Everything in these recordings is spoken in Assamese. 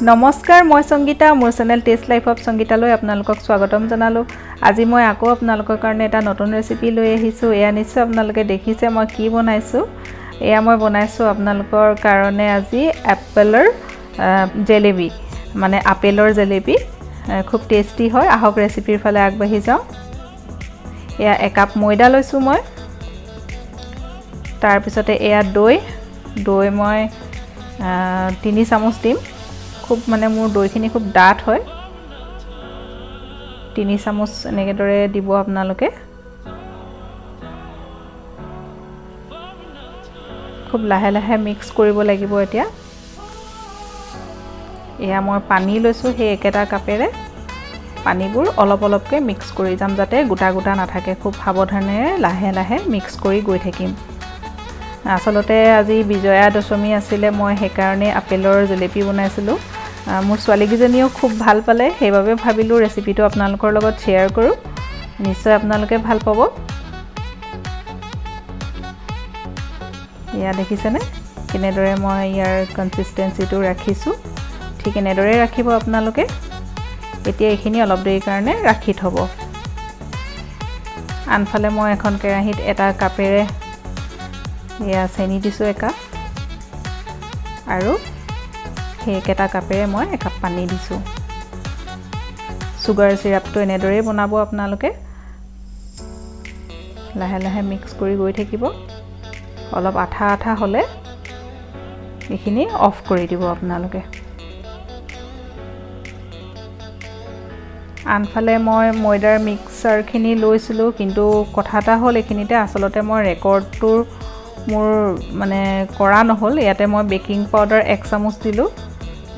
নমস্কাৰ মই সংগীতা মোৰ চেনেল টেষ্ট লাইফ অফ সংগীতালৈ আপোনালোকক স্বাগতম জনালো আজি মই আকৌ আপোনালোকৰ কাৰণে এটা নতুন ৰেচিপি লৈ আহিছো এয়া নিশ্চয় আপোনালোকে দেখিছে মই কি বনাইছো এয়া মই বনাইছো আপোনালোকৰ কাৰণে আজি আপেলৰ জেলেবি মানে আপেলৰ জেলেবি খুব টেষ্টি হয় আহক ৰেচিপিৰ ফালে আগবাঢ়ি যাওঁ এয়া এক কাপ ময়দা লৈছো মই তাৰ পিছতে এয়া দৈ মই 3 চামুচ দিম খুব মানে মোৰ দৈখিনি খুব ডাঠ হয় 3 চামুচ এনেকে দৰে দিব আপোনালোকে খুব লাহে লাহে মিক্স কৰিব লাগিব এতিয়া এয়া মই পানী লৈছো হে একেটা কাপেৰে পানীবোৰ অলপ অলপকৈ মিক্স কৰি যাম যাতে গোটা গোটা নাথাকে খুব সাৱধানেৰে লাহে লাহে মিক্স কৰি গৈ থাকিম আসলতে আজি বিজয়া দশমী আছিল মই হে কাৰণে আপেলৰ জেলেপি বনাইছিলো মোৰ ছোৱালীগিজনীও খুব ভাল পালে হেইভাবে ভাবিলো ৰেচিপিটো আপোনালোকৰ লগত শেয়াৰ কৰো নিশ্চয় আপোনালোকে ভাল পাব ইয়া দেখিছেনে কিনেদৰে মই ইয়াৰ কনসিস্টেন্সিটো ৰাখিছো ঠিক এনেদৰে ৰাখিব আপোনালোকে এতিয়া এইখিনি অলপ দেৰি কাৰণে ৰাখি থব আনফালে মই এখন কেৰাহীত এটা কাপেৰে ইয়া চেনি দিছো একাপ আৰু হে কেটা কাপেৰে মই এক কাপ পানী দিছো সুগাৰ সিৰাপটো এনেদৰে বনাব আপোনালোকে লাহে লাহে মিক্স কৰি গৈ থাকিব অলপ আঠা আঠা হলে এইখিনি অফ কৰি দিব আপোনালোকে আনফালে মই ময়দাৰ মিক্সাৰখিনি লৈছিলো কিন্তু কথা এটা হল এখিনিতে আসলতে মই ৰেকৰ্ডটো মোৰ মানে কৰা নহল ইয়াতে মই বেকিং পাউডাৰ 1 চামুচ দিলো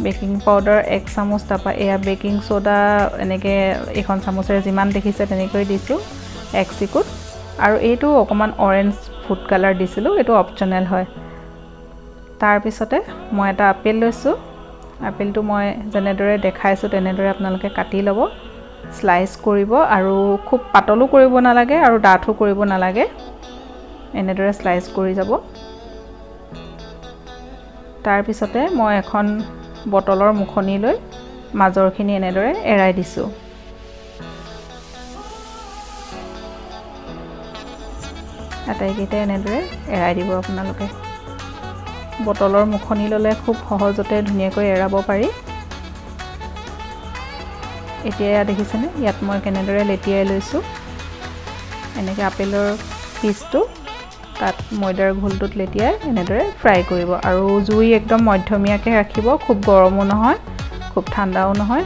বেকিং পাউডাৰ 1 চামুচ তাপা এয়া বেকিং সোডা এনেকে এখন চামুচেৰে যিমান দেখিছে তেনেকৈ দিছো 1 চিকুট আৰু এইটো অকমান অৰেঞ্জ ফুড কালাৰ দিছিলো এটো অপচনেল হয় তাৰ পিছতে মই এটা আপেল লৈছো আপেলটো মই যেনেদৰে দেখাইছো তেনেদৰে আপোনালোকে কাটি লব স্লাইস কৰিব আৰু খুব পাতলও কৰিব নালাগে আৰু ডাঠো কৰিব নালাগে এনেদৰে স্লাইস কৰি যাব তাৰ পিছতে মই এখন বটলৰ মুখনি লৈ মাজৰখিনি এনেদৰে এৰাই দিছো আটাইকেইটা এনেদৰে এৰাই দিব আপোনালোকে বটলৰ মুখনি ললে খুব সহজতে ধুনীয়াকৈ এৰাব পাৰি এতিয়া দেখিছেনে ইয়াত মই কেনেদৰে লেটিয়াই লৈছো এনেকে আপেলৰ পিচটো তাত ময়দাৰ ঘোলটোত লেটিয়াই এনেদৰে ফ্ৰাই কৰিব আৰু জুই একদম মধ্যমীয়াকে ৰাখিব খুব গৰমো নহয় খুব ঠাণ্ডাও নহয়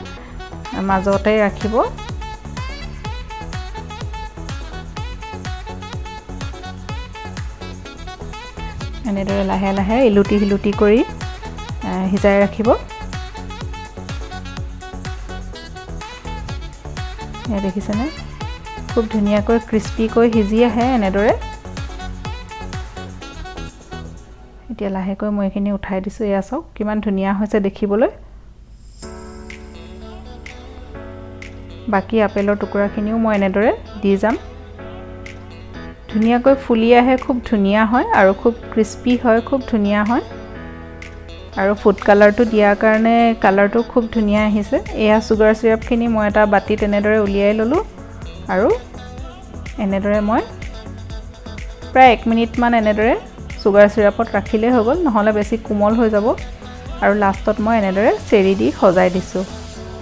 মাজতে ৰাখিব এনেদৰে লাহে লাহে ইলুটি হিলুটি কৰি হিজাই ৰাখিব এ দেখিছেনে খুব ধুনীয়াকৈ ক্ৰিস্পিকৈ হিজি আহে এনেদৰে এতিয়া লাহেকৈ মই এখিনি উঠাই দিছো এয়া চাওক কিমান ধুনীয়া হৈছে দেখিবলৈ বাকি আপেলৰ টুকুৰাখিনিও মই এনেদৰে দি যাম ধুনীয়াকৈ ফুলি আহে খুব ধুনীয়া হয় আৰু খুব ক্ৰিস্পি হয় খুব ধুনীয়া হয় আৰু ফুড কালাৰটো দিয়াৰ কাৰণে কালাৰটো খুব ধুনীয়া আহিছে এয়া সুগাৰ সিৰাপখিনি মই এটা বাটিত এনেদৰে উলিয়াই ললো আৰু এনেদৰে মই প্ৰায় 1 মিনিট মান এনেদৰে সুগাৰ সিৰাপত ৰাখিলে হৈ গল নহলে বেছি কোমল হৈ যাব আৰু লাষ্টত মই এনেদৰে চেৰি দি সজাই দিছো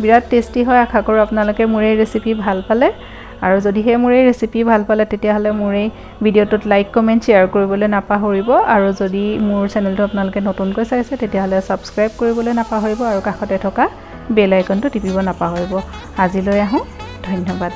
বিৰাট টেষ্টি হয় আশা কৰো আপোনালোকে মোৰ এই ৰেচিপি ভাল পালে আৰু যদি হে মোৰ এই ৰেচিপি ভাল পালে তেতিয়া হলে মোৰ এই ভিডিওটোত লাইক কমেন্ট শেয়াৰ কৰিবলৈ নাপাহৰিব আৰু যদি মোৰ চেনেলটো আপোনালোকে নতুনকৈ চাইছে তেতিয়া হলে সাবস্ক্ৰাইব কৰিবলৈ নাপাহৰিব আৰু কাষতে থকা বেল আইকনটো টিপিব নাপাহৰিব আজিলৈ আহো ধন্যবাদ